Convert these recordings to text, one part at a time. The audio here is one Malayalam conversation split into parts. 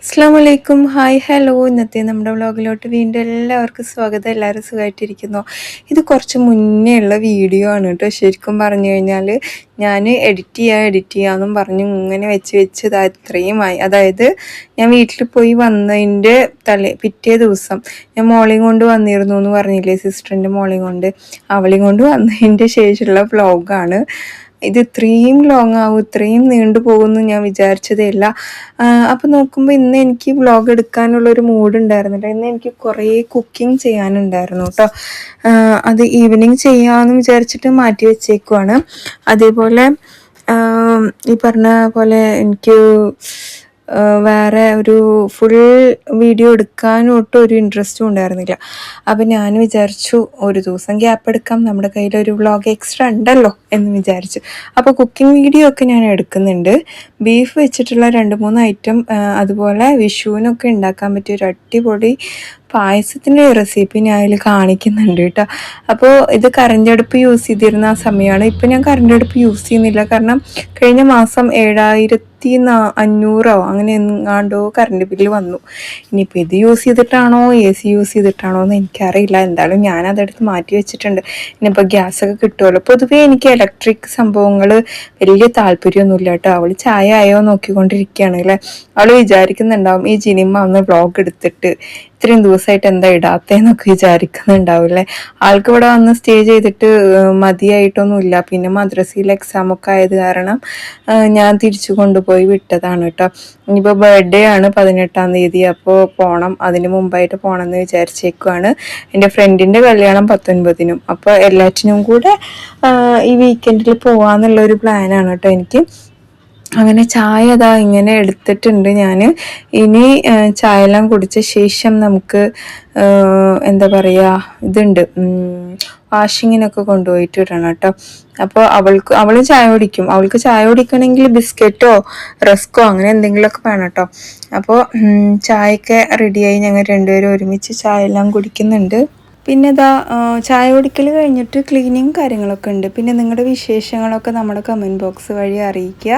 അസ്സലാമലൈക്കും. Hi hello. ഇന്നത്തെ നമ്മുടെ വ്ളോഗിലോട്ട് വീണ്ടും എല്ലാവർക്കും സ്വാഗതം. എല്ലാവരും സുഖമായിട്ടിരിക്കുന്നു. ഇത് കുറച്ച് മുന്നേ ഉള്ള വീഡിയോ ആണ് കേട്ടോ. ശരിക്കും പറഞ്ഞു കഴിഞ്ഞാൽ ഞാൻ എഡിറ്റ് ചെയ്യാമെന്നും പറഞ്ഞ് ഇങ്ങനെ വെച്ച് ഇതാ ഇത്രയുമായി. അതായത് ഞാൻ വീട്ടിൽ പോയി വന്നതിൻ്റെ പിറ്റേ ദിവസം ഞാൻ മോളെയും കൊണ്ട് വന്നിരുന്നു എന്ന് പറഞ്ഞില്ലേ, സിസ്റ്ററിൻ്റെ മോളെയും കൊണ്ട്. അവളെയും കൊണ്ട് വന്നതിൻ്റെ ശേഷമുള്ള വ്ളോഗാണ് ഇത്. ഇത്രയും ലോങ് ആവും, ഇത്രയും നീണ്ടു പോകുമെന്ന് ഞാൻ വിചാരിച്ചതേ ഇല്ല. അപ്പോൾ നോക്കുമ്പോൾ ഇന്ന് എനിക്ക് വ്ളോഗ് എടുക്കാനുള്ളൊരു മൂഡ് ഉണ്ടായിരുന്നില്ല. ഇന്ന് എനിക്ക് കുറേ കുക്കിംഗ് ചെയ്യാനുണ്ടായിരുന്നു കേട്ടോ. അത് ഈവനിങ് ചെയ്യാമെന്ന് വിചാരിച്ചിട്ട് മാറ്റി വെച്ചേക്കുവാണ്. അതേപോലെ ഈ പറഞ്ഞ പോലെ എനിക്ക് വേറെ ഒരു ഫുൾ വീഡിയോ എടുക്കാനും ഒട്ടും ഒരു ഇൻട്രസ്റ്റും ഉണ്ടായിരുന്നില്ല. അപ്പം ഞാൻ വിചാരിച്ചു ഒരു ദിവസം ഗ്യാപ്പ് എടുക്കാം, നമ്മുടെ കയ്യിലൊരു വ്ളോഗ് എക്സ്ട്രാ ഉണ്ടല്ലോ എന്ന് വിചാരിച്ചു. അപ്പോൾ കുക്കിംഗ് വീഡിയോ ഒക്കെ ഞാൻ എടുക്കുന്നുണ്ട്. ബീഫ് വെച്ചിട്ടുള്ള 2-3 ഐറ്റം, അതുപോലെ വിഷുവിനൊക്കെ ഉണ്ടാക്കാൻ പറ്റിയ ഒരു അടിപൊളി പായസത്തിൻ്റെ റെസിപ്പി ഞാൻ അതിൽ കാണിക്കുന്നുണ്ട് കേട്ടോ. അപ്പോൾ ഇത് കറണ്ട് അടുപ്പ് യൂസ് ചെയ്തിരുന്ന ആ സമയമാണ്. ഇപ്പം ഞാൻ കറണ്ട് അടുപ്പ് യൂസ് ചെയ്യുന്നില്ല, കാരണം കഴിഞ്ഞ മാസം 7500 അങ്ങനെ എങ്ങാണ്ടോ കറണ്ട് ബില്ല് വന്നു. ഇനിയിപ്പോൾ ഇത് യൂസ് ചെയ്തിട്ടാണോ AC യൂസ് ചെയ്തിട്ടാണോ എന്ന് എനിക്കറിയില്ല. എന്തായാലും ഞാനതെടുത്ത് മാറ്റി വെച്ചിട്ടുണ്ട്. ഇനിയിപ്പോൾ ഗ്യാസൊക്കെ കിട്ടുമല്ലോ. പൊതുവേ എനിക്ക് ഇലക്ട്രിക് സംഭവങ്ങൾ വലിയ താല്പര്യമൊന്നുമില്ല കേട്ടോ. അവൾ ചായ ആയോ നോക്കിക്കൊണ്ടിരിക്കുകയാണ് അല്ലേ. അവൾ വിചാരിക്കുന്നുണ്ടാവും ഈ ജിനിമ ഒന്ന് വ്ളോഗ് എടുത്തിട്ട് ഇത്രയും ദിവസമായിട്ട് എന്താ ഇടാത്തേന്നൊക്കെ വിചാരിക്കുന്നുണ്ടാവില്ലേ. ആൾക്ക് ഇവിടെ വന്ന് സ്റ്റേ ചെയ്തിട്ട് മതിയായിട്ടൊന്നുമില്ല. പിന്നെ മദ്രസയിൽ എക്സാമൊക്കെ ആയത് കാരണം ഞാൻ തിരിച്ചു കൊണ്ടുപോയി വിട്ടതാണ് കേട്ടോ. ഇനിയിപ്പോൾ ബർത്ത്ഡേ ആണ് 18-ാം തീയതി. അപ്പോൾ പോകണം, അതിന് മുമ്പായിട്ട് പോകണം എന്ന് വിചാരിച്ചേക്കുവാണ്. എൻ്റെ ഫ്രണ്ടിൻ്റെ കല്യാണം 19-നും. അപ്പോൾ എല്ലാറ്റിനും കൂടെ ഈ വീക്കെൻഡിൽ പോകാമെന്നുള്ളൊരു പ്ലാനാണ് കേട്ടോ എനിക്ക്. അങ്ങനെ ചായ അതാ ഇങ്ങനെ എടുത്തിട്ടുണ്ട് ഞാൻ. ഇനി ചായ എല്ലാം കുടിച്ച ശേഷം നമുക്ക് എന്താ പറയുക, ഇതുണ്ട്, വാഷിങ്ങിനൊക്കെ കൊണ്ടുപോയിട്ട് ഇടണം കേട്ടോ. അപ്പോൾ അവൾ ചായ കുടിക്കും. അവൾക്ക് ചായ കുടിക്കണമെങ്കിൽ ബിസ്ക്കറ്റോ റസ്കോ അങ്ങനെ എന്തെങ്കിലുമൊക്കെ വേണം കേട്ടോ. അപ്പോൾ ചായയൊക്കെ റെഡിയായി. ഞങ്ങൾ രണ്ടുപേരും ഒരുമിച്ച് ചായ എല്ലാം കുടിക്കുന്നുണ്ട്. പിന്നെ ഇതാ ചായ കുടിക്കൽ കഴിഞ്ഞിട്ട് ക്ലീനിങ് കാര്യങ്ങളൊക്കെ ഉണ്ട്. പിന്നെ നിങ്ങളുടെ വിശേഷങ്ങളൊക്കെ നമ്മുടെ കമൻറ്റ് ബോക്സ് വഴി അറിയിക്കുക.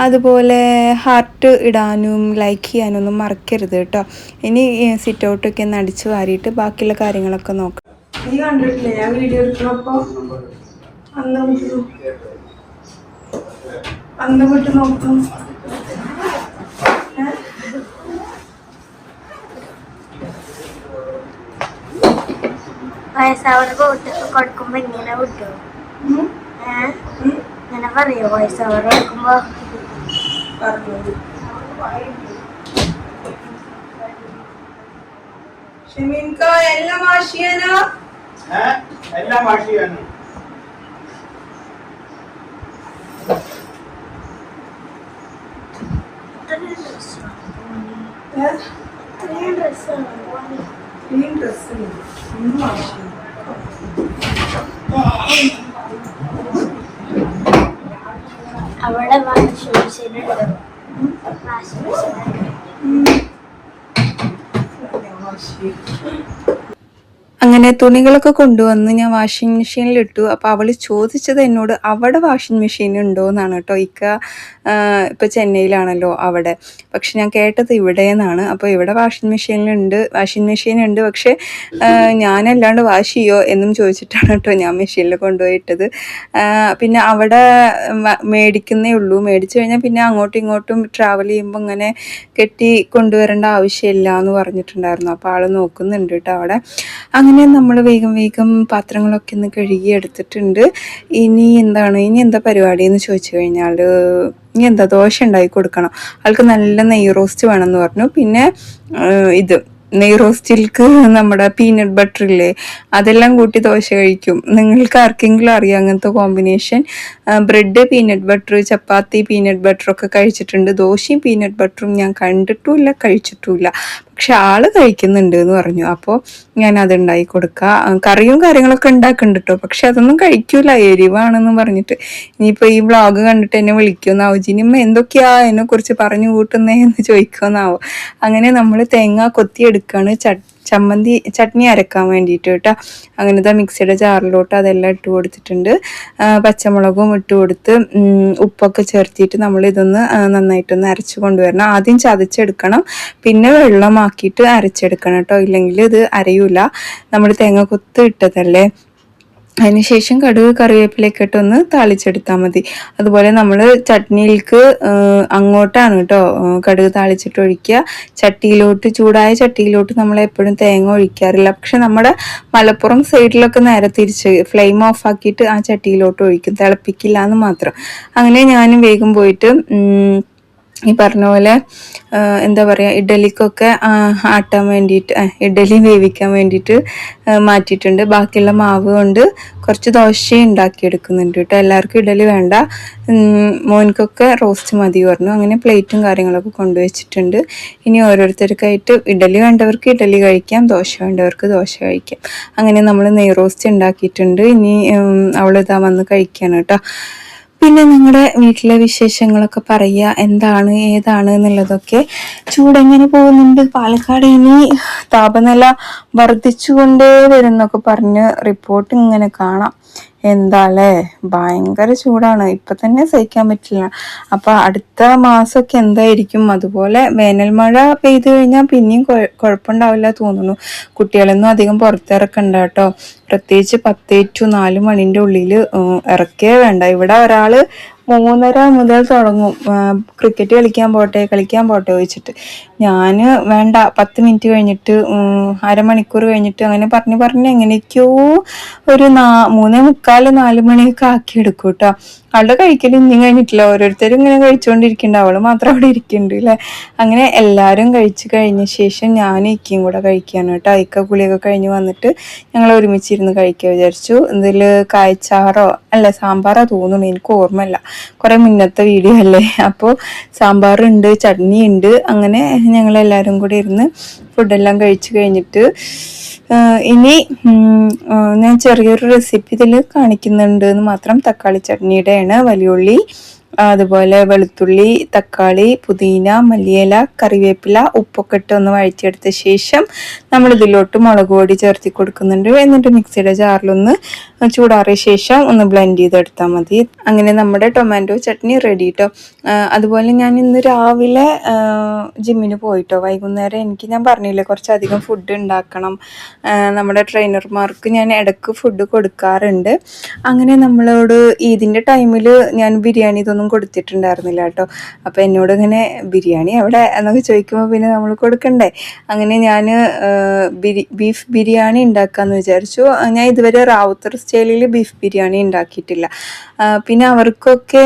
അതുപോലെ ഹാർട്ട് ഇടാനും ലൈക്ക് ചെയ്യാനൊന്നും മറക്കരുത് കേട്ടോ. ഇനി സിറ്റ് ഔട്ടൊക്കെ ഒന്ന് അടിച്ച് വാരിയിട്ട് ബാക്കിയുള്ള കാര്യങ്ങളൊക്കെ നോക്കാം. നീ കണ്ടിട്ടില്ലേ ഞാൻ വീഡിയോ എടുക്കണപ്പോൾ അന്ന് വിട്ട് നോക്കും. വയസ്സാവറ് പോട്ടൊക്കെ കൊടുക്കുമ്പോ ഇങ്ങനെ വിട്ടു ഇങ്ങനെ പറയോ വയസ്സാവറ് കൊടുക്കുമ്പോ എല്ലാം വാഷിയാനോ എല്ലാം വാഷിയാണ്. അവിടെ വാഷിംഗ് മെഷീൻ ഉണ്ട്. വാഷിംഗ് മെഷീൻ അങ്ങനെ തുണികളൊക്കെ കൊണ്ടുവന്ന് ഞാൻ വാഷിംഗ് മെഷീനിലിട്ടു. അപ്പോൾ അവൾ ചോദിച്ചത് എന്നോട് അവിടെ വാഷിംഗ് മെഷീൻ ഉണ്ടോ എന്നാണ് കേട്ടോ. ഇപ്പോൾ ചെന്നൈയിലാണല്ലോ അവിടെ, പക്ഷെ ഞാൻ കേട്ടത് ഇവിടെ നിന്നാണ്. അപ്പോൾ ഇവിടെ വാഷിംഗ് മെഷീൻ ഉണ്ട്, പക്ഷേ ഞാനല്ലാണ്ട് വാഷ് ചെയ്യോ എന്നും ചോദിച്ചിട്ടാണ് കേട്ടോ ഞാൻ മെഷീനിൽ കൊണ്ടുപോയിട്ടത്. പിന്നെ അവിടെ മേടിക്കുന്നേ ഉള്ളൂ. മേടിച്ചു കഴിഞ്ഞാൽ പിന്നെ അങ്ങോട്ടും ഇങ്ങോട്ടും ട്രാവൽ ചെയ്യുമ്പോൾ ഇങ്ങനെ കെട്ടി കൊണ്ടുവരേണ്ട ആവശ്യമില്ല എന്ന് പറഞ്ഞിട്ടുണ്ടായിരുന്നു. അപ്പോൾ ആൾ നോക്കുന്നുണ്ട് കേട്ടോ അവിടെ. അങ്ങനെ നമ്മൾ വേഗം പാത്രങ്ങളൊക്കെ ഒന്ന് കഴുകി എടുത്തിട്ടുണ്ട്. ഇനി എന്താ പരിപാടി എന്ന് ചോദിച്ചു കഴിഞ്ഞാൽ, ഇനി ദോശ ഉണ്ടാക്കി കൊടുക്കണം. ആൾക്ക് നല്ല നെയ്യ് റോസ്റ്റ് വേണമെന്ന് പറഞ്ഞു. പിന്നെ നെയ് റോസ്റ്റിൽക്ക് നമ്മുടെ പീനട്ട് ബട്ടർ ഇല്ലേ, അതെല്ലാം കൂട്ടി ദോശ കഴിക്കും. നിങ്ങൾക്ക് ആർക്കെങ്കിലും അറിയാം അങ്ങനത്തെ കോമ്പിനേഷൻ? ബ്രെഡ് പീനട്ട് ബട്ടർ, ചപ്പാത്തി പീനട്ട് ബട്ടറൊക്കെ കഴിച്ചിട്ടുണ്ട്. ദോശയും പീനട്ട് ബട്ടറും ഞാൻ കണ്ടിട്ടുമില്ല കഴിച്ചിട്ടുമില്ല, പക്ഷെ ആള് കഴിക്കുന്നുണ്ട് എന്ന് പറഞ്ഞു. അപ്പോൾ ഞാൻ അതുണ്ടാക്കി കൊടുക്കുക. കറിയും കാര്യങ്ങളൊക്കെ ഉണ്ടാക്കുന്നുണ്ട് കേട്ടോ, പക്ഷെ അതൊന്നും കഴിക്കൂല, എരിവാണെന്ന് പറഞ്ഞിട്ട്. ഇനിയിപ്പോൾ ഈ വ്ളോഗ് കണ്ടിട്ട് എന്നെ വിളിക്കുമെന്നാവും, ജിനിമ്മ എന്തൊക്കെയാ എന്നെക്കുറിച്ച് പറഞ്ഞു കൂട്ടുന്നേ എന്ന് ചോദിക്കുമെന്നാവും. അങ്ങനെ നമ്മൾ തേങ്ങ കൊത്തിയെടുക്കുകയാണ്. ചട്നി അരക്കാൻ വേണ്ടിയിട്ട് കേട്ടോ. അങ്ങനത്തെ മിക്സിയുടെ ജാറിലോട്ട് അതെല്ലാം ഇട്ട് കൊടുത്തിട്ടുണ്ട്. പച്ചമുളകും ഇട്ട് കൊടുത്ത് ഉപ്പൊക്കെ ചേർത്തിട്ട് നമ്മൾ ഇതൊന്ന് നന്നായിട്ടൊന്ന് അരച്ച് കൊണ്ടുവരണം. ആദ്യം ചതച്ചെടുക്കണം, പിന്നെ വെള്ളമാക്കിയിട്ട് അരച്ചെടുക്കണം കേട്ടോ, ഇല്ലെങ്കിൽ ഇത് അരയൂല. നമ്മൾ തേങ്ങ കൊത്ത് ഇട്ടതല്ലേ. അതിനുശേഷം കടുക് കറിവേപ്പിലയൊക്കെ ഇട്ടൊന്ന് താളിച്ചെടുത്താൽ മതി. അതുപോലെ നമ്മൾ ചട്നിയിലേക്ക് അങ്ങോട്ടാണ് കേട്ടോ കടുക് താളിച്ചിട്ട് ഒഴിക്കുക. ചൂടായ ചട്ടിയിലോട്ട് നമ്മൾ എപ്പോഴും തേങ്ങ ഒഴിക്കാറില്ല. പക്ഷെ നമ്മുടെ മലപ്പുറം സൈഡിലൊക്കെ നേരെ തിരിച്ച് ഫ്ലെയിം ഓഫ് ആക്കിയിട്ട് ആ ചട്ടിയിലോട്ട് ഒഴിക്കും, തിളപ്പിക്കില്ല എന്ന് മാത്രം. അങ്ങനെ ഞാനും വേഗം പോയിട്ട് ഈ പറഞ്ഞ പോലെ എന്താ പറയുക, ഇഡ്ഡലിക്കൊക്കെ ആട്ടാൻ വേണ്ടിയിട്ട് ഇഡ്ഡലി വേവിക്കാൻ വേണ്ടിയിട്ട് മാറ്റിയിട്ടുണ്ട്. ബാക്കിയുള്ള മാവ് കൊണ്ട് കുറച്ച് ദോശ ഉണ്ടാക്കിയെടുക്കുന്നുണ്ട് കേട്ടോ. എല്ലാവർക്കും ഇഡ്ഡലി വേണ്ട, മോനിക്കൊക്കെ റോസ്റ്റ് മതി പറഞ്ഞു. അങ്ങനെ പ്ലേറ്റും കാര്യങ്ങളൊക്കെ കൊണ്ടുവച്ചിട്ടുണ്ട്. ഇനി ഓരോരുത്തർക്കായിട്ട് ഇഡ്ഡലി വേണ്ടവർക്ക് ഇഡ്ഡലി കഴിക്കാം, ദോശ വേണ്ടവർക്ക് ദോശ കഴിക്കാം. അങ്ങനെ നമ്മൾ നെയ് റോസ്റ്റ് ഉണ്ടാക്കിയിട്ടുണ്ട്. ഇനി അവളിതാ വന്ന് കഴിക്കുകയാണ് കേട്ടോ. പിന്നെ നിങ്ങളുടെ വീട്ടിലെ വിശേഷങ്ങളൊക്കെ പറയുക, എന്താണ് ഏതാണ് എന്നുള്ളതൊക്കെ. ചൂടെങ്ങനെ പോകുന്നുണ്ട് പാലക്കാട്? ഇനി താപനില വർദ്ധിച്ചുകൊണ്ടേ വരുന്നൊക്കെ പറഞ്ഞ് റിപ്പോർട്ട് ഇങ്ങനെ കാണാം. എന്താല്ലേ, ഭയങ്കര ചൂടാണ്, ഇപ്പൊ തന്നെ സഹിക്കാൻ പറ്റില്ല. അപ്പൊ അടുത്ത മാസമൊക്കെ എന്തായിരിക്കും? അതുപോലെ വേനൽ മഴ പെയ്തു കഴിഞ്ഞാൽ പിന്നെയും കുഴപ്പമുണ്ടാവില്ല തോന്നുന്നു. കുട്ടികളൊന്നും അധികം പുറത്തിറക്കണ്ട കേട്ടോ. പ്രത്യേകിച്ച് 10 to 4 മണിന്റെ ഉള്ളിൽ ഇറക്കേ വേണ്ട. ഇവിടെ ഒരാള് 3:30 മുതൽ തുടങ്ങും ക്രിക്കറ്റ് കളിക്കാൻ പോട്ടെ ചോദിച്ചിട്ട്. ഞാന് വേണ്ട, 10 മിനിറ്റ് കഴിഞ്ഞിട്ട്, അരമണിക്കൂർ കഴിഞ്ഞിട്ട്, അങ്ങനെ പറഞ്ഞ് എങ്ങനെയൊക്കെയോ ഒരു 3:45 4 മണിയൊക്കെ ആക്കിയെടുക്കും കേട്ടോ. അവളുടെ കഴിക്കൽ ഇനിയും കഴിഞ്ഞിട്ടില്ല. ഓരോരുത്തരും ഇങ്ങനെ കഴിച്ചുകൊണ്ടിരിക്കുന്നുണ്ട്, അവള് മാത്രം അവിടെ ഇരിക്കുന്നുണ്ട് അല്ലേ. അങ്ങനെ എല്ലാവരും കഴിച്ചു കഴിഞ്ഞ ശേഷം ഞാൻ ഇക്കയും കൂടെ കഴിക്കാണ് കേട്ടോ. ഇക്ക കുളിയൊക്കെ കഴിഞ്ഞ് വന്നിട്ട് ഞങ്ങൾ ഒരുമിച്ചിരുന്ന് കഴിക്കാൻ വിചാരിച്ചു. ഇതിൽ കായ്ച്ചാറോ അല്ല സാമ്പാറോ തോന്നുന്നു, എനിക്ക് ഓർമ്മയില്ല, കുറെ മുന്നത്തെ വീഡിയോ അല്ലേ. അപ്പോൾ സാമ്പാറുണ്ട്, ചട്നി ഉണ്ട്. അങ്ങനെ ഞങ്ങളെല്ലാവരും കൂടി ഇരുന്ന് ഫുഡെല്ലാം കഴിച്ചു കഴിഞ്ഞിട്ട് ഇനി ഞാൻ ചെറിയൊരു റെസിപ്പി ഇതിൽ കാണിക്കുന്നുണ്ട് എന്ന് മാത്രം. തക്കാളി ചട്നിയുടെയാണ്. വലിയുള്ളി, അതുപോലെ വെളുത്തുള്ളി, തക്കാളി, പുതിന, മല്ലിയില, കറിവേപ്പില, ഉപ്പൊക്കെ ഇട്ട് ഒന്ന് വഴറ്റിയെടുത്ത ശേഷം നമ്മൾ ഇതിലോട്ട് മുളക് പൊടി ചേർത്തി കൊടുക്കുന്നുണ്ട്. എന്നിട്ട് മിക്സിയുടെ ജാറിലൊന്ന് ചൂടാറിയ ശേഷം ഒന്ന് ബ്ലെൻഡ് ചെയ്തെടുത്താൽ മതി. അങ്ങനെ നമ്മുടെ ടൊമാറ്റോ ചട്നി റെഡി കേട്ടോ. അതുപോലെ ഞാൻ ഇന്ന് രാവിലെ ജിമ്മിന് പോയിട്ടോ. വൈകുന്നേരം ഞാൻ പറഞ്ഞില്ലേ കുറച്ചധികം ഫുഡ് ഉണ്ടാക്കണം. നമ്മുടെ ട്രെയിനർമാർക്ക് ഞാൻ ഇടയ്ക്ക് ഫുഡ് കൊടുക്കാറുണ്ട്. അങ്ങനെ നമ്മളോട് ഇതിൻ്റെ ടൈമിൽ ഞാൻ ബിരിയാണി ഇതൊന്നും കൊടുത്തിട്ടുണ്ടായിരുന്നില്ല കേട്ടോ. അപ്പോൾ എന്നോട് ഇങ്ങനെ ബിരിയാണി എവിടെ എന്നൊക്കെ ചോദിക്കുമ്പോൾ പിന്നെ നമ്മൾ കൊടുക്കണ്ടേ. അങ്ങനെ ഞാൻ ബീഫ് ബിരിയാണി ഉണ്ടാക്കാമെന്ന് വിചാരിച്ചു. ഞാൻ ഇതുവരെ റാവുത്തർ സ്റ്റൈലിൽ ബീഫ് ബിരിയാണി ഉണ്ടാക്കിയിട്ടില്ല. പിന്നെ അവർക്കൊക്കെ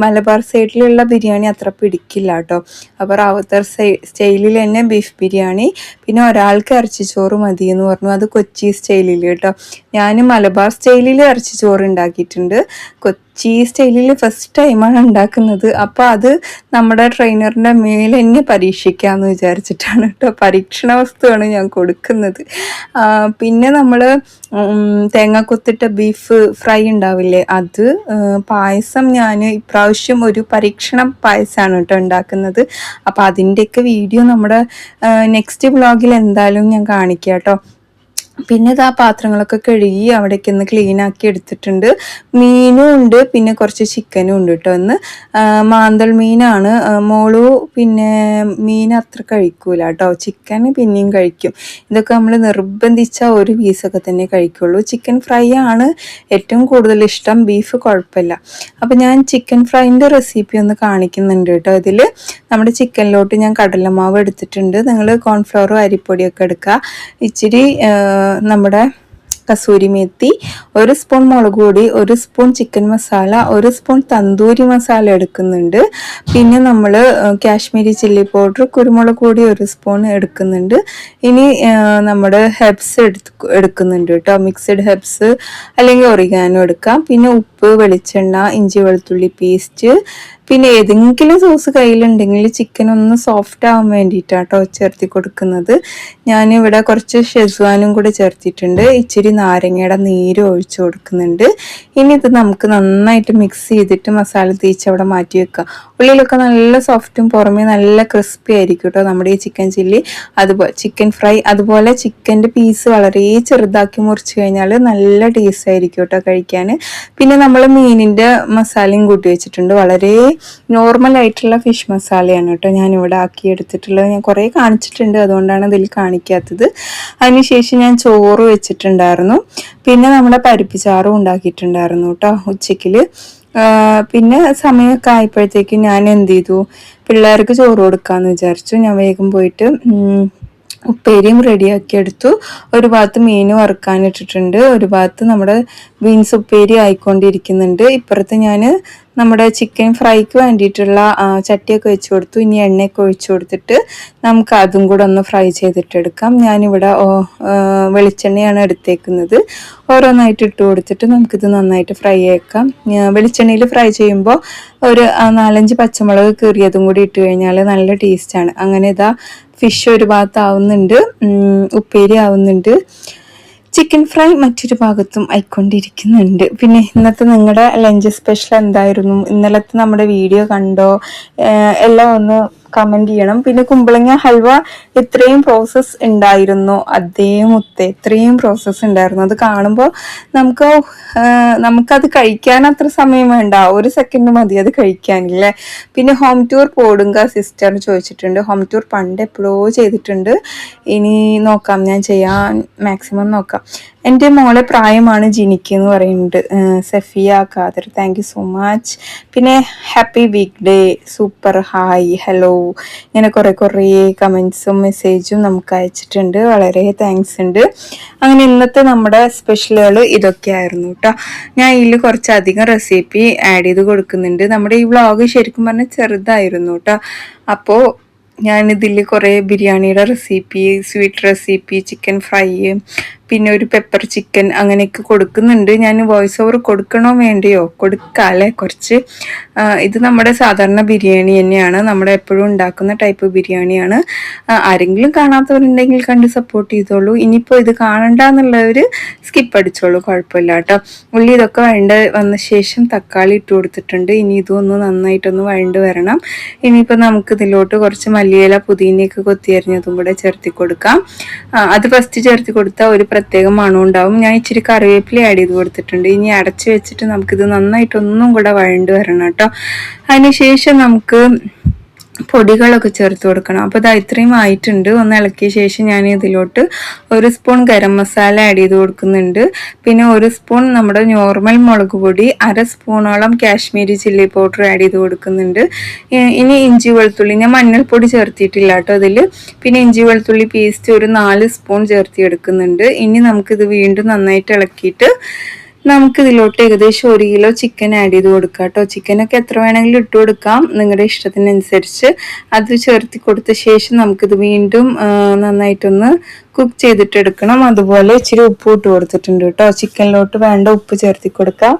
മലബാർ സൈഡിലുള്ള ബിരിയാണി അത്ര പിടിക്കില്ല കേട്ടോ. അപ്പോൾ റാവുത്തർ സ്റ്റൈലിൽ തന്നെ ബീഫ് ബിരിയാണി, പിന്നെ ഒരാൾക്ക് ഇറച്ചിച്ചോറ് മതി എന്ന് പറഞ്ഞു. അത് കൊച്ചി സ്റ്റൈലിൽ കേട്ടോ. ഞാൻ മലബാർ സ്റ്റൈലിൽ ഇറച്ചിച്ചോറ് ഉണ്ടാക്കിയിട്ടുണ്ട്. കൊച്ചി സ്റ്റൈലിൽ ഫസ്റ്റ് ടൈമാണ് ഉണ്ടാക്കുന്നത്. അപ്പോൾ അത് നമ്മുടെ ട്രെയിനറിൻ്റെ മേലെ തന്നെ പരീക്ഷിക്കാമെന്ന് വിചാരിച്ചിട്ടാണ് കേട്ടോ. പരീക്ഷണ വസ്തുവാണ് ഞാൻ കൊടുക്കുന്നത്. പിന്നെ നമ്മൾ തേങ്ങാക്കൊത്തിട്ട ബീഫ് ഫ്രൈ ഉണ്ടാവില്ലേ, അത് പായസം ഞാൻ ഇപ്രാവശ്യം ഒരു പരീക്ഷണ പായസമാണ് കേട്ടോ ഉണ്ടാക്കുന്നത്. അപ്പോൾ അതിൻ്റെയൊക്കെ വീഡിയോ നമ്മുടെ നെക്സ്റ്റ് വ്ളോഗിൽ എന്തായാലും ഞാൻ കാണിക്കാം കേട്ടോ. പിന്നെ ആ പാത്രങ്ങളൊക്കെ കഴുകി അവിടേക്ക് ഒന്ന് ക്ലീൻ ആക്കി എടുത്തിട്ടുണ്ട്. മീനും ഉണ്ട്, പിന്നെ കുറച്ച് ചിക്കനും ഉണ്ട് കേട്ടോ. ഒന്ന് മാന്തൽ മീനാണ്. മോളു പിന്നെ മീൻ അത്ര കഴിക്കൂല കേട്ടോ. ചിക്കൻ പിന്നെയും കഴിക്കും. ഇതൊക്കെ നമ്മൾ നിർബന്ധിച്ച ഒരു പീസൊക്കെ തന്നെ കഴിക്കുള്ളൂ. ചിക്കൻ ഫ്രൈ ആണ് ഏറ്റവും കൂടുതൽ ഇഷ്ടം, ബീഫ് കുഴപ്പമില്ല. അപ്പം ഞാൻ ചിക്കൻ ഫ്രൈൻ്റെ റെസിപ്പി ഒന്ന് കാണിക്കുന്നുണ്ട് കേട്ടോ. ഇതിൽ നമ്മുടെ ചിക്കനിലോട്ട് ഞാൻ കടലമാവ് എടുത്തിട്ടുണ്ട്. നിങ്ങൾ കോൺഫ്ലവറും അരിപ്പൊടിയൊക്കെ എടുക്കുക. ഇച്ചിരി നമ്മുടെ കസൂരി മേത്തി, 1 സ്പൂൺ മുളക് പൊടി, 1 spoon chicken masala, 1 spoon tandoori masala എടുക്കുന്നുണ്ട്. പിന്നെ നമ്മൾ കാശ്മീരി ചില്ലി പൗഡർ, കുരുമുളക് പൊടി 1 സ്പൂൺ എടുക്കുന്നുണ്ട്. ഇനി നമ്മുടെ ഹെർബ്സ് എടുക്കുന്നുണ്ട് കേട്ടോ. മിക്സഡ് ഹെർബ്സ് അല്ലെങ്കിൽ ഒറിഗാനോ എടുക്കാം. പിന്നെ ഉപ്പ്, വെളിച്ചെണ്ണ, ഇഞ്ചി വെളുത്തുള്ളി പേസ്റ്റ്, പിന്നെ ഏതെങ്കിലും സോസ് കയ്യിലുണ്ടെങ്കിൽ ചിക്കൻ ഒന്ന് സോഫ്റ്റ് ആവാൻ വേണ്ടിയിട്ടാട്ടോ ചേർത്തി കൊടുക്കുന്നത്. ഞാനിവിടെ കുറച്ച് ഷെസ്വാനും കൂടി ചേർത്തിട്ടുണ്ട്. ഇച്ചിരി നാരങ്ങയുടെ നീര് ഒഴിച്ചു കൊടുക്കുന്നുണ്ട്. ഇനി ഇത് നമുക്ക് നന്നായിട്ട് മിക്സ് ചെയ്തിട്ട് മസാല തേച്ച് അവിടെ മാറ്റി വെക്കാം. ഉള്ളിലൊക്കെ നല്ല സോഫ്റ്റും പുറമേ നല്ല ക്രിസ്പി ആയിരിക്കും കേട്ടോ നമ്മുടെ ഈ ചിക്കൻ ചില്ലി, അതുപോലെ ചിക്കൻ ഫ്രൈ. അതുപോലെ ചിക്കൻ്റെ പീസ് വളരെ ചെറുതാക്കി മുറിച്ച് കഴിഞ്ഞാൽ നല്ല ടേസ്റ്റ് ആയിരിക്കും കേട്ടോ കഴിക്കാൻ. പിന്നെ നമ്മൾ മീനിൻ്റെ മസാലയും കൂട്ടി വെച്ചിട്ടുണ്ട്. വളരെ നോർമൽ ആയിട്ടുള്ള ഫിഷ് മസാലയാണ് കേട്ടോ ഞാനിവിടെ ആക്കി എടുത്തിട്ടുള്ളത്. ഞാൻ കുറേ കാണിച്ചിട്ടുണ്ട്, അതുകൊണ്ടാണ് ഇതിൽ കാണിക്കാത്തത്. അതിനുശേഷം ഞാൻ ചോറ് വെച്ചിട്ടുണ്ടായിരുന്നു. പിന്നെ നമ്മുടെ പരിപ്പ് ചാറും ഉണ്ടാക്കിയിട്ടുണ്ടായിരുന്നു കേട്ടോ ഉച്ചയ്ക്കിൽ. പിന്നെ സമയമൊക്കെ ആയപ്പോഴത്തേക്കും ഞാൻ എന്ത് ചെയ്തു, പിള്ളേർക്ക് ചോറ് കൊടുക്കാമെന്ന് വിചാരിച്ചു. ഞാൻ വേഗം പോയിട്ട് ഉപ്പേരിയും റെഡിയാക്കി എടുത്തു. ഒരു ഭാഗത്ത് മീൻ വറുക്കാനിട്ടിട്ടുണ്ട്, ഒരു ഭാഗത്ത് നമ്മുടെ ബീൻസ് ഉപ്പേരി ആയിക്കൊണ്ടിരിക്കുന്നുണ്ട്. ഇപ്പുറത്ത് ഞാൻ നമ്മുടെ ചിക്കൻ ഫ്രൈക്ക് വേണ്ടിയിട്ടുള്ള ചട്ടിയൊക്കെ വെച്ച് കൊടുത്തു. ഇനി എണ്ണയൊക്കെ ഒഴിച്ചു കൊടുത്തിട്ട് നമുക്ക് അതും കൂടെ ഒന്ന് ഫ്രൈ ചെയ്തിട്ടെടുക്കാം. ഞാനിവിടെ വെളിച്ചെണ്ണയാണ് എടുത്തേക്കുന്നത്. ഓരോന്നായിട്ട് ഇട്ട് കൊടുത്തിട്ട് നമുക്കിത് നന്നായിട്ട് ഫ്രൈ ആക്കാം. വെളിച്ചെണ്ണയിൽ ഫ്രൈ ചെയ്യുമ്പോൾ ഒരു 4-5 പച്ചമുളക് കീറിയതും കൂടി ഇട്ട് കഴിഞ്ഞാൽ നല്ല ടേസ്റ്റാണ്. അങ്ങനെ ഇതാ ഫിഷ് ഒരു ഭാഗത്ത് ആവുന്നുണ്ട്, ഉപ്പേരി ആവുന്നുണ്ട്, ചിക്കൻ ഫ്രൈ മറ്റൊരു ഭാഗത്തും ആയിക്കൊണ്ടിരിക്കുന്നുണ്ട്. പിന്നെ ഇന്നത്തെ നിങ്ങളുടെ ലഞ്ച് സ്പെഷ്യൽ എന്തായിരുന്നു? ഇന്നലത്തെ നമ്മുടെ വീഡിയോ കണ്ടോ? എല്ലാം ഒന്ന് കമൻറ്റ് ചെയ്യണം. പിന്നെ കുമ്പളങ്ങ ഹൽവ ഇത്രയും പ്രോസസ്സ് ഉണ്ടായിരുന്നു, ഇത്രയും പ്രോസസ്സ് ഉണ്ടായിരുന്നു. അത് കാണുമ്പോൾ നമുക്കത് കഴിക്കാൻ അത്ര സമയം വേണ്ട, 1 സെക്കൻഡ് മതി അത് കഴിക്കാനില്ലേ. പിന്നെ ഹോം ടൂർ പോടുങ്ക സിസ്റ്റർ ചോദിച്ചിട്ടുണ്ട്. ഹോം ടൂർ പണ്ട് എപ്പോഴോ ചെയ്തിട്ടുണ്ട്, ഇനി നോക്കാം, ഞാൻ ചെയ്യാൻ മാക്സിമം നോക്കാം. എൻ്റെ മോളെ പ്രായമാണ് ജിനിക്ക് എന്ന് പറയുന്നുണ്ട് Safiya Khader. Thank you so much. പിന്നെ happy week day, super, hi, hello, ഇങ്ങനെ കുറേ കമൻസും മെസ്സേജും നമുക്ക് അയച്ചിട്ടുണ്ട്. വളരെ താങ്ക്സ് ഉണ്ട്. അങ്ങനെ ഇന്നത്തെ നമ്മുടെ സ്പെഷ്യലുകൾ ഇതൊക്കെയായിരുന്നു കേട്ടോ. ഞാൻ ഇതിൽ കുറച്ചധികം റെസിപ്പി ആഡ് ചെയ്ത് കൊടുക്കുന്നുണ്ട്. നമ്മുടെ ഈ വ്ളോഗ് ശരിക്കും പറഞ്ഞാൽ ചെറുതായിരുന്നു കേട്ടോ. അപ്പോൾ ഞാനിതിൽ കുറേ ബിരിയാണിയുടെ recipe, sweet recipe, chicken fry, പിന്നെ ഒരു പെപ്പർ ചിക്കൻ അങ്ങനെയൊക്കെ കൊടുക്കുന്നുണ്ട്. ഞാൻ വോയിസ് ഓവർ കൊടുക്കണോ വേണ്ടയോ? കൊടുക്കാല്ലേ കുറച്ച്. ഇത് നമ്മുടെ സാധാരണ ബിരിയാണി തന്നെയാണ്, നമ്മുടെ എപ്പോഴും ഉണ്ടാക്കുന്ന ടൈപ്പ് ബിരിയാണിയാണ്. ആരെങ്കിലും കാണാത്തവരുണ്ടെങ്കിൽ കണ്ട് സപ്പോർട്ട് ചെയ്തോളൂ. ഇനിയിപ്പോൾ ഇത് കാണണ്ട എന്നുള്ളവർ സ്കിപ്പ് അടിച്ചോളൂ, കുഴപ്പമില്ല കേട്ടോ. ഉള്ളി ഇതൊക്കെ വന്ന ശേഷം തക്കാളി ഇട്ട് കൊടുത്തിട്ടുണ്ട്. ഇനി ഇതൊന്ന് നന്നായിട്ടൊന്ന് വഴണ്ട് വരണം. ഇനിയിപ്പോൾ നമുക്ക് ഇതിലോട്ട് കുറച്ച് മല്ലിയില പുതിനയൊക്കെ കൊത്തിയരിഞ്ഞതും കൂടെ ചേർത്തി കൊടുക്കാം. അത് ഫസ്റ്റ് ചേർത്തി കൊടുത്താൽ ഒരു പ്രത്യേക മണം ഉണ്ടാവും. ഞാൻ ഇച്ചിരി കറിവേപ്പില ആഡ് ചെയ്ത് കൊടുത്തിട്ടുണ്ട്. ഇനി അടച്ചു വെച്ചിട്ട് നമുക്കിത് നന്നായിട്ടൊന്നും കൂടെ വഴണ്ട് വരണം കേട്ടോ. അതിനുശേഷം നമുക്ക് പൊടികളൊക്കെ ചേർത്ത് കൊടുക്കണം. അപ്പോൾ ഇത് ഇത്രയും ആയിട്ടുണ്ട്. ഒന്ന് ഇളക്കിയ ശേഷം ഞാൻ ഇതിലോട്ട് 1 സ്പൂൺ ഗരം മസാല ആഡ് ചെയ്ത് കൊടുക്കുന്നുണ്ട്. പിന്നെ 1 സ്പൂൺ നമ്മുടെ നോർമൽ മുളക് പൊടി, 1/2 സ്പൂണോളം കാശ്മീരി ചില്ലി പൗഡർ ആഡ് ചെയ്ത് കൊടുക്കുന്നുണ്ട്. ഇനി ഇഞ്ചി വെളുത്തുള്ളി, ഞാൻ മഞ്ഞൾപ്പൊടി ചേർത്തിയിട്ടില്ല കേട്ടോ അതിൽ. പിന്നെ ഇഞ്ചി വെളുത്തുള്ളി പേസ്റ്റ് ഒരു 4 സ്പൂൺ ചേർത്തി എടുക്കുന്നുണ്ട്. ഇനി നമുക്കിത് വീണ്ടും നന്നായിട്ട് ഇളക്കിയിട്ട് നമുക്കിതിലോട്ട് ഏകദേശം 1 കിലോ ചിക്കൻ ആഡ് ചെയ്ത് കൊടുക്കാം കേട്ടോ. ചിക്കനൊക്കെ എത്ര വേണമെങ്കിലും ഇട്ട് കൊടുക്കാം, നിങ്ങളുടെ ഇഷ്ടത്തിനനുസരിച്ച്. അത് ചേർത്തി കൊടുത്ത ശേഷം നമുക്കിത് വീണ്ടും നന്നായിട്ടൊന്ന് കുക്ക് ചെയ്തിട്ടെടുക്കണം. അതുപോലെ ഇച്ചിരി ഉപ്പ് ഇട്ട് കൊടുത്തിട്ടുണ്ട് കേട്ടോ. ചിക്കനിലോട്ട് വേണ്ട ഉപ്പ് ചേർത്തി കൊടുക്കാം.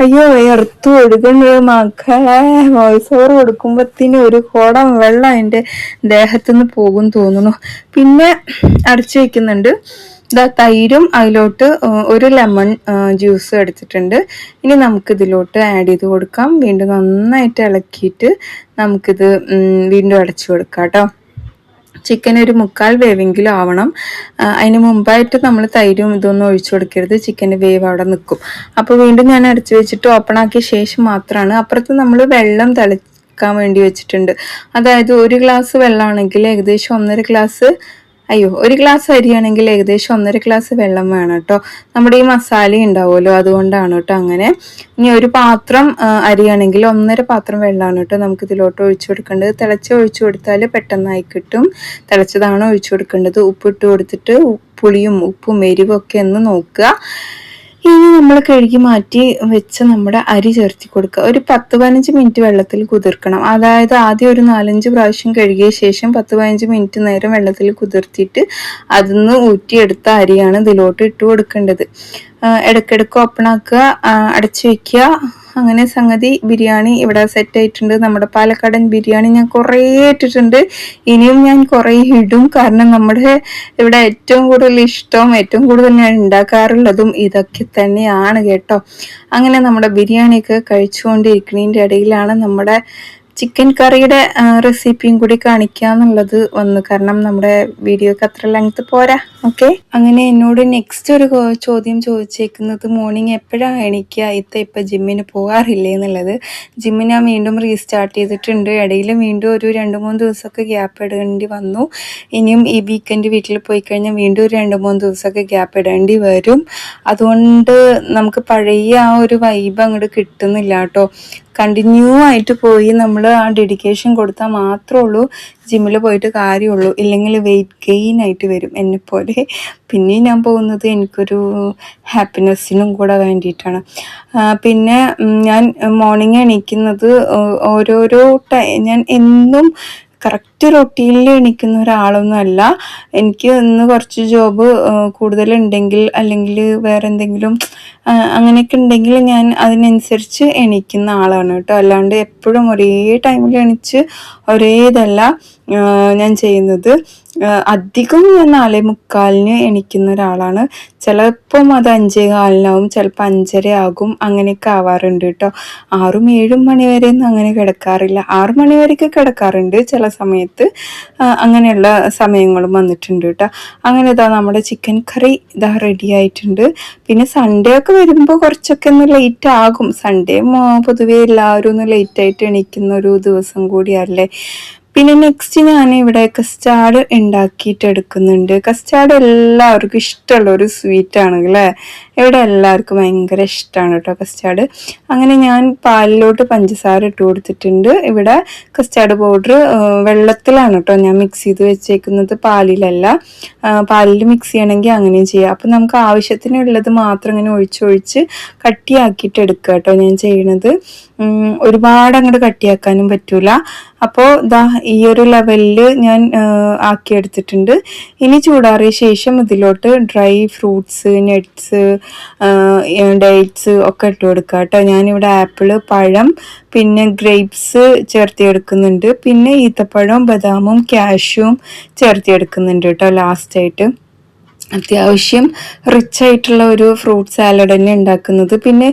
അയ്യോ എറുത്തു ഒഴുകുന്നത് മക്കളെ, വോയിസ് ഓവർ കൊടുക്കുമ്പോഴത്തേന് ഒരു കുടം വെള്ളം എൻ്റെ ദേഹത്തുനിന്ന് പോകും തോന്നുന്നു. പിന്നെ അടച്ചു വയ്ക്കുന്നുണ്ട്. തൈരും അതിലോട്ട് 1 ലെമൺ ജ്യൂസ് എടുത്തിട്ടുണ്ട്. ഇനി നമുക്കിതിലോട്ട് ആഡ് ചെയ്ത് കൊടുക്കാം. വീണ്ടും നന്നായിട്ട് ഇളക്കിയിട്ട് നമുക്കിത് വീണ്ടും അടച്ചു കൊടുക്കാം കേട്ടോ. ചിക്കൻ ഒരു 1/4 വേവെങ്കിലും ആവണം. അതിന് മുമ്പായിട്ട് നമ്മൾ തൈരും ഇതൊന്നും ഒഴിച്ചു കൊടുക്കരുത്, ചിക്കൻ്റെ വേവ് അവിടെ നിൽക്കും. അപ്പോൾ വീണ്ടും ഞാൻ അടച്ചു വെച്ചിട്ട് ഓപ്പൺ ആക്കിയ ശേഷം മാത്രമാണ്. അപ്പുറത്ത് നമ്മൾ വെള്ളം തിളക്കാൻ വേണ്ടി വെച്ചിട്ടുണ്ട്. അതായത് 1 ഗ്ലാസ് വെള്ളമാണെങ്കിൽ ഏകദേശം 1.5 ഗ്ലാസ് 1 ഗ്ലാസ് അരിയാണെങ്കിൽ ഏകദേശം 1.5 ഗ്ലാസ് വെള്ളം വേണം കേട്ടോ. നമ്മുടെ ഈ മസാല ഉണ്ടാവുമല്ലോ, അതുകൊണ്ടാണ് കേട്ടോ അങ്ങനെ. ഇനി ഒരു പാത്രം അരിയാണെങ്കിൽ 1.5 പാത്രം വെള്ളമാണ് കേട്ടോ നമുക്ക് ഇതിലോട്ട് ഒഴിച്ചു കൊടുക്കേണ്ടത്. ഒഴിച്ചു കൊടുത്താൽ പെട്ടെന്നായി കിട്ടും. തിളച്ചതാണ് ഒഴിച്ചു കൊടുക്കേണ്ടത്. ഉപ്പിട്ട് കൊടുത്തിട്ട് പുളിയും ഉപ്പും എരിവും ഒക്കെ ഒന്ന് നോക്കുക. ഇനി നമ്മൾ കഴുകി മാറ്റി വെച്ച് നമ്മുടെ അരി ചേർത്തി കൊടുക്കുക. ഒരു 10-15 മിനിറ്റ് വെള്ളത്തിൽ കുതിർക്കണം. അതായത് ആദ്യം ഒരു 4-5 പ്രാവശ്യം കഴുകിയ ശേഷം 10-15 മിനിറ്റ് നേരം വെള്ളത്തിൽ കുതിർത്തിയിട്ട് അതിന്ന് ഊറ്റിയെടുത്ത അരിയാണ് ഇതിലോട്ട് ഇട്ട് കൊടുക്കേണ്ടത്. ഇടയ്ക്കിടയ്ക്ക് ഓപ്പൺ ആക്കുക, അടച്ചു വെക്കുക. അങ്ങനെ സംഗതി ബിരിയാണി ഇവിടെ സെറ്റ് ആയിട്ടുണ്ട്. നമ്മുടെ പാലക്കാടൻ ബിരിയാണി ഞാൻ കുറേ ഇട്ടിട്ടുണ്ട്, ഇനിയും ഞാൻ കുറേ ഇടും. കാരണം നമ്മുടെ ഇവിടെ ഏറ്റവും കൂടുതൽ ഇഷ്ടവും ഏറ്റവും കൂടുതൽ ഞാൻ ഉണ്ടാക്കാറുള്ളതും ഇതൊക്കെ തന്നെയാണ് കേട്ടോ. അങ്ങനെ നമ്മുടെ ബിരിയാണിയൊക്കെ കഴിച്ചുകൊണ്ടിരിക്കുന്നതിൻ്റെ ഇടയിലാണ് നമ്മുടെ ചിക്കൻ കറിയുടെ റെസിപ്പിയും കൂടി കാണിക്കാന്നുള്ളത് വന്നു. കാരണം നമ്മുടെ വീഡിയോക്ക് അത്ര ലെങ്ത് പോരാ. ഓക്കെ, അങ്ങനെ എന്നോട് നെക്സ്റ്റ് ഒരു ചോദ്യം ചോദിച്ചേക്കുന്നത് മോർണിംഗ് എപ്പോഴാണ് എണീക്കുക, ഇപ്പം ജിമ്മിന് പോകാറില്ലേ എന്നുള്ളത്. ജിമ്മ് ഞാൻ വീണ്ടും റീസ്റ്റാർട്ട് ചെയ്തിട്ടുണ്ട്. ഇടയിൽ വീണ്ടും ഒരു 2-3 ദിവസമൊക്കെ ഗ്യാപ്പ് ഇടേണ്ടി വന്നു. ഇനിയും ഈ വീക്കെൻഡ് വീട്ടിൽ പോയി കഴിഞ്ഞാൽ വീണ്ടും ഒരു 2-3 ദിവസമൊക്കെ ഗ്യാപ്പ് ഇടേണ്ടി വരും. അതുകൊണ്ട് നമുക്ക് പഴയ ആ ഒരു വൈബ് അങ്ങോട്ട് കിട്ടുന്നില്ല കേട്ടോ. കണ്ടിന്യൂ ആയിട്ട് പോയി നമ്മൾ ആ ഡെഡിക്കേഷൻ കൊടുത്താൽ മാത്രമേ ഉള്ളൂ ജിമ്മിൽ പോയിട്ട് കാര്യമുള്ളൂ. ഇല്ലെങ്കിൽ വെയിറ്റ് ഗെയിൻ ആയിട്ട് വരും എന്നെപ്പോലെ. പിന്നെ ഞാൻ പോകുന്നത് എനിക്കൊരു ഹാപ്പിനെസ്സിനും കൂടെ വേണ്ടിയിട്ടാണ്. പിന്നെ ഞാൻ മോർണിംഗ് എണീക്കുന്നത് ഓരോരോ ഞാൻ എന്നും കറക്റ്റ് റൊട്ടീനിൽ എണീക്കുന്ന ഒരാളൊന്നും അല്ല. എനിക്ക് ഇന്ന് കുറച്ച് ജോബ് കൂടുതലുണ്ടെങ്കിൽ അല്ലെങ്കിൽ വേറെ എന്തെങ്കിലും അങ്ങനെയൊക്കെ ഉണ്ടെങ്കിൽ ഞാൻ അതിനനുസരിച്ച് എണീക്കുന്ന ആളാണ് കേട്ടോ. അല്ലാണ്ട് എപ്പോഴും ഒരേ ടൈമിൽ എണീച്ച് ഒരേ ഇതല്ല ഞാൻ ചെയ്യുന്നത്. അധികം ഞാൻ 4:45 എണീക്കുന്ന ഒരാളാണ്. ചിലപ്പം അത് 5:15 ചിലപ്പോൾ 5:30 ആകും. അങ്ങനെയൊക്കെ ആവാറുണ്ട് കേട്ടോ. 6-7 മണി വരെ ഒന്നും അങ്ങനെ കിടക്കാറില്ല. 6 മണി വരെയൊക്കെ കിടക്കാറുണ്ട് ചില സമയത്ത്. അങ്ങനെയുള്ള സമയങ്ങളും വന്നിട്ടുണ്ട് കേട്ടോ. അങ്ങനെ ഇതാ നമ്മുടെ ചിക്കൻ കറി ഇതാ റെഡി ആയിട്ടുണ്ട്. പിന്നെ സൺഡേ ഒക്കെ വരുമ്പോൾ കുറച്ചൊക്കെ ഒന്ന് ലേറ്റ് ആകും. സൺഡേ പൊതുവേ എല്ലാവരും ഒന്ന് ലേറ്റായിട്ട് എണീക്കുന്ന ഒരു ദിവസം കൂടിയല്ലേ. പിന്നെ നെക്സ്റ്റ് ഞാൻ ഇവിടെ കസ്റ്റാർഡ് ഉണ്ടാക്കിയിട്ട് എടുക്കുന്നുണ്ട്. കസ്റ്റാർഡ് എല്ലാവർക്കും ഇഷ്ടമുള്ള ഒരു സ്വീറ്റാണ് അല്ലേ. ഇവിടെ എല്ലാവർക്കും ഭയങ്കര ഇഷ്ടമാണ് കേട്ടോ കസ്റ്റാർഡ്. അങ്ങനെ ഞാൻ പാലിലോട്ട് പഞ്ചസാര ഇട്ട് കൊടുത്തിട്ടുണ്ട്. ഇവിടെ കസ്റ്റാർഡ് പൗഡർ വെള്ളത്തിലാണ് കേട്ടോ ഞാൻ മിക്സ് ചെയ്ത് വെച്ചേക്കുന്നത്, പാലിലല്ല. പാലിൽ മിക്സ് ചെയ്യണമെങ്കിൽ അങ്ങനെയും ചെയ്യാം. അപ്പം നമുക്ക് ആവശ്യത്തിനുള്ളത് മാത്രം ഇങ്ങനെ ഒഴിച്ചൊഴിച്ച് കട്ടിയാക്കിയിട്ട് എടുക്കുക കേട്ടോ ഞാൻ ചെയ്യണത്. ഒരുപാട് അങ്ങോട്ട് കട്ടിയാക്കാനും പറ്റൂല. അപ്പോൾ ദാ ഈ ഒരു ലെവലിൽ ഞാൻ ആക്കിയെടുത്തിട്ടുണ്ട്. ഇനി ചൂടാറിയ ശേഷം ഇതിലോട്ട് ഡ്രൈ ഫ്രൂട്ട്സ്, നട്ട്സ്, ഡേറ്റ്സ് ഒക്കെ ഇട്ട് കൊടുക്കുക കേട്ടോ. ഞാനിവിടെ ആപ്പിള്, പഴം, പിന്നെ ഗ്രേപ്സ് ചേർത്തിയെടുക്കുന്നുണ്ട്. പിന്നെ ഈത്തപ്പഴം, ബദാമും കാഷ്യൂവും ചേർത്തിയെടുക്കുന്നുണ്ട് കേട്ടോ ലാസ്റ്റായിട്ട്. അത്യാവശ്യം റിച്ച് ആയിട്ടുള്ള ഒരു ഫ്രൂട്ട് സാലഡ് തന്നെ ഉണ്ടാക്കുന്നത്. പിന്നെ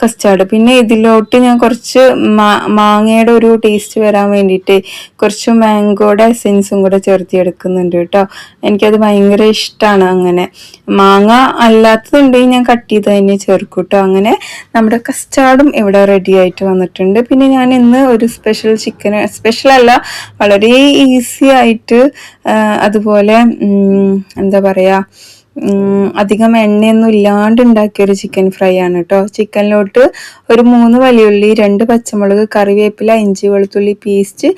കസ്റ്റാർഡ്, പിന്നെ ഇതിലോട്ട് ഞാൻ കുറച്ച് മാങ്ങയുടെ ഒരു ടേസ്റ്റ് വരാൻ വേണ്ടിയിട്ട് കുറച്ച് മാംഗോയുടെ എസെൻസും കൂടെ ചേർത്തിയെടുക്കുന്നുണ്ട് കേട്ടോ. എനിക്കത് ഭയങ്കര ഇഷ്ടമാണ്. അങ്ങനെ മാങ്ങ അല്ലാത്തതുണ്ടെങ്കിൽ ഞാൻ കട്ട് ചെയ്ത് തന്നെ ചേർക്കും കേട്ടോ. അങ്ങനെ നമ്മുടെ കസ്റ്റാർഡും ഇവിടെ റെഡി ആയിട്ട് വന്നിട്ടുണ്ട്. പിന്നെ ഞാൻ ഇന്ന് ഒരു സ്പെഷ്യൽ അല്ല, വളരെ ഈസി ആയിട്ട് അതുപോലെ എന്താ പറയുക അധികം എണ്ണയൊന്നും ഇല്ലാണ്ട് ഉണ്ടാക്കിയൊരു ചിക്കൻ ഫ്രൈ ആണ് കേട്ടോ. ചിക്കനിലോട്ട് ഒരു 3 വലിയുള്ളി, 2 പച്ചമുളക്, കറിവേപ്പില, ഇഞ്ചി വെളുത്തുള്ളി പേസ്റ്റ്,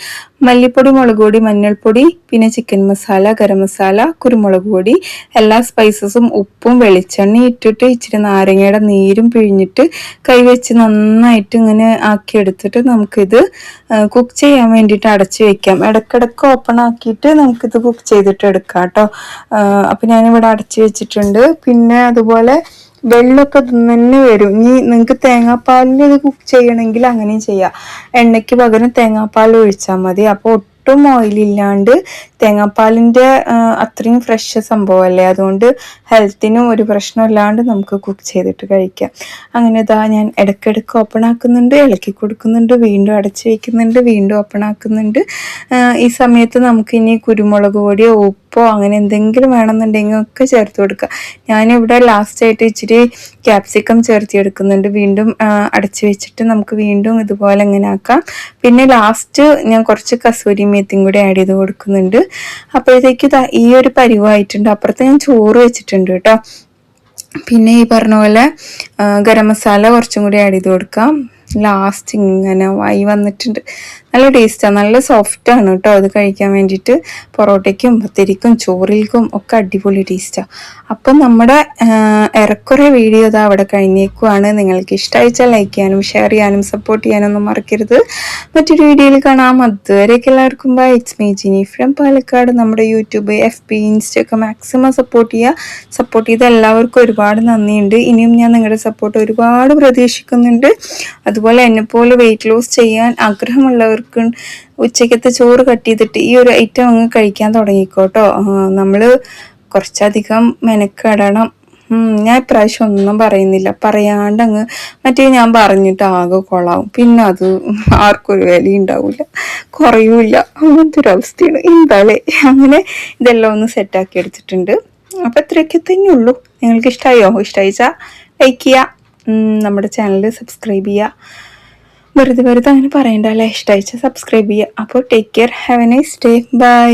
മല്ലിപ്പൊടി, മുളക് പൊടി, മഞ്ഞൾപ്പൊടി, പിന്നെ ചിക്കൻ മസാല, ഗരം മസാല, കുരുമുളക് പൊടി, എല്ലാ സ്പൈസസും, ഉപ്പും വെളിച്ചെണ്ണ ഇട്ടിട്ട് ഇച്ചിരി നാരങ്ങയുടെ നീരും പിഴിഞ്ഞിട്ട് കൈവച്ച് നന്നായിട്ട് ഇങ്ങനെ ആക്കിയെടുത്തിട്ട് നമുക്കിത് കുക്ക് ചെയ്യാൻ വേണ്ടിയിട്ട് അടച്ചു വെക്കാം. ഇടയ്ക്കിടയ്ക്ക് ഓപ്പൺ ആക്കിയിട്ട് നമുക്കിത് കുക്ക് ചെയ്തിട്ട് എടുക്കാം കേട്ടോ. അപ്പം ഞാനിവിടെ അടച്ചു വെച്ചിട്ടുണ്ട്. പിന്നെ അതുപോലെ വെള്ളമൊക്കെ തന്നെ വരും. ഇനി നിങ്ങൾക്ക് തേങ്ങാപ്പാലിൽ ഇത് കുക്ക് ചെയ്യണമെങ്കിൽ അങ്ങനെയും ചെയ്യാം. എണ്ണയ്ക്ക് പകരം തേങ്ങാപ്പാൽ ഒഴിച്ചാൽ മതി. അപ്പോൾ ഒട്ടും ഓയിലില്ലാണ്ട് തേങ്ങാപ്പാലിൻ്റെ അത്രയും ഫ്രഷ് സംഭവമല്ലേ, അതുകൊണ്ട് ഹെൽത്തിനും ഒരു പ്രശ്നമില്ലാണ്ട് നമുക്ക് കുക്ക് ചെയ്തിട്ട് കഴിക്കാം. അങ്ങനെ ഇതാ ഞാൻ ഇടയ്ക്കിടയ്ക്ക് ഓപ്പൺ ആക്കുന്നുണ്ട്, ഇളക്കി കൊടുക്കുന്നുണ്ട്, വീണ്ടും അടച്ചു വയ്ക്കുന്നുണ്ട്, വീണ്ടും ഓപ്പൺ ആക്കുന്നുണ്ട്. ഈ സമയത്ത് നമുക്കിനി കുരുമുളക് പൊടിയോ ഉപ്പോ അങ്ങനെ എന്തെങ്കിലും വേണമെന്നുണ്ടെങ്കിൽ ഒക്കെ ചേർത്ത് കൊടുക്കുക. ഞാനിവിടെ ലാസ്റ്റായിട്ട് ഇച്ചിരി ക്യാപ്സിക്കം ചേർത്തെടുക്കുന്നുണ്ട്. വീണ്ടും അടച്ചു വെച്ചിട്ട് നമുക്ക് വീണ്ടും ഇതുപോലെ ഇങ്ങനെ ആക്കാം. പിന്നെ ലാസ്റ്റ് ഞാൻ കുറച്ച് കസൂരി മേത്തിയും കൂടി ആഡ് ചെയ്ത് കൊടുക്കുന്നുണ്ട്. അപ്പോഴത്തേക്ക് ഈ ഒരു പരിവായിട്ടുണ്ട്. അപ്പുറത്ത് ഞാൻ ചോറ് വെച്ചിട്ടുണ്ട് കേട്ടോ. പിന്നെ ഈ പറഞ്ഞ പോലെ ഗരം മസാല കുറച്ചും കൂടി ആഡ് ചെയ്ത് കൊടുക്കാം. ലാസ്റ്റ് ഇങ്ങനെ വായി വന്നിട്ടുണ്ട്. നല്ല ടേസ്റ്റാണ്, നല്ല സോഫ്റ്റാണ് കേട്ടോ അത് കഴിക്കാൻ വേണ്ടിയിട്ട്. പൊറോട്ടയ്ക്കും പത്തിരിക്കും ചോറിൽക്കും ഒക്കെ അടിപൊളി ടേസ്റ്റാണ്. അപ്പം നമ്മുടെ ഏറെക്കുറെ വീഡിയോ ഇതാ അവിടെ കഴിഞ്ഞേക്കുവാണ്. നിങ്ങൾക്ക് ഇഷ്ടമായിച്ചാൽ ലൈക്ക് ചെയ്യാനും ഷെയർ ചെയ്യാനും സപ്പോർട്ട് ചെയ്യാനൊന്നും മറക്കരുത്. മറ്റൊരു വീഡിയോയിൽ കാണാം. അതുവരെയൊക്കെ എല്ലാവർക്കും bye. It's me Jini from Palakkad. നമ്മുടെ യൂട്യൂബ്, FB, ഇൻസ്റ്റ ഒക്കെ മാക്സിമം സപ്പോർട്ട് ചെയ്ത എല്ലാവർക്കും ഒരുപാട് നന്ദിയുണ്ട്. ഇനിയും ഞാൻ നിങ്ങളുടെ സപ്പോർട്ട് ഒരുപാട് പ്രതീക്ഷിക്കുന്നുണ്ട്. അതുപോലെ എന്നെപ്പോലെ വെയിറ്റ് ലോസ് ചെയ്യാൻ ആഗ്രഹമുള്ളവർക്ക് ഉച്ചക്കത്തെ ചോറ് കട്ട് ചെയ്തിട്ട് ഈ ഒരു ഐറ്റം അങ്ങ് കഴിക്കാൻ തുടങ്ങിക്കോട്ടോ. നമ്മൾ കുറച്ചധികം മെനക്കെടണം. ഞാൻ ഇപ്രാവശ്യം ഒന്നും പറയുന്നില്ല, പറയാണ്ട് അങ്ങ് മറ്റേ ഞാൻ പറഞ്ഞിട്ട് ആകെ കൊള്ളാവും, പിന്നെ അത് ആർക്കും ഒരു വിലയും ഉണ്ടാവില്ല, കുറയൂല, അങ്ങനത്തെ ഒരു അവസ്ഥയാണ്. എന്താളേ അങ്ങനെ ഇതെല്ലാം ഒന്ന് സെറ്റാക്കി എടുത്തിട്ടുണ്ട്. അപ്പം ഇത്രയൊക്കെ തന്നെയുള്ളൂ. നിങ്ങൾക്ക് ഇഷ്ടമായോ? ഇഷ്ടമായിച്ചാൽ ലൈക്ക് ചെയ്യുക, നമ്മുടെ ചാനൽ സബ്സ്ക്രൈബ് ചെയ്യുക. വെറുതെ അങ്ങനെ പറയണ്ട അല്ലേ, ഇഷ്ടമായിച്ചാൽ സബ്സ്ക്രൈബ് ചെയ്യുക. അപ്പോൾ take care, have a nice day, by.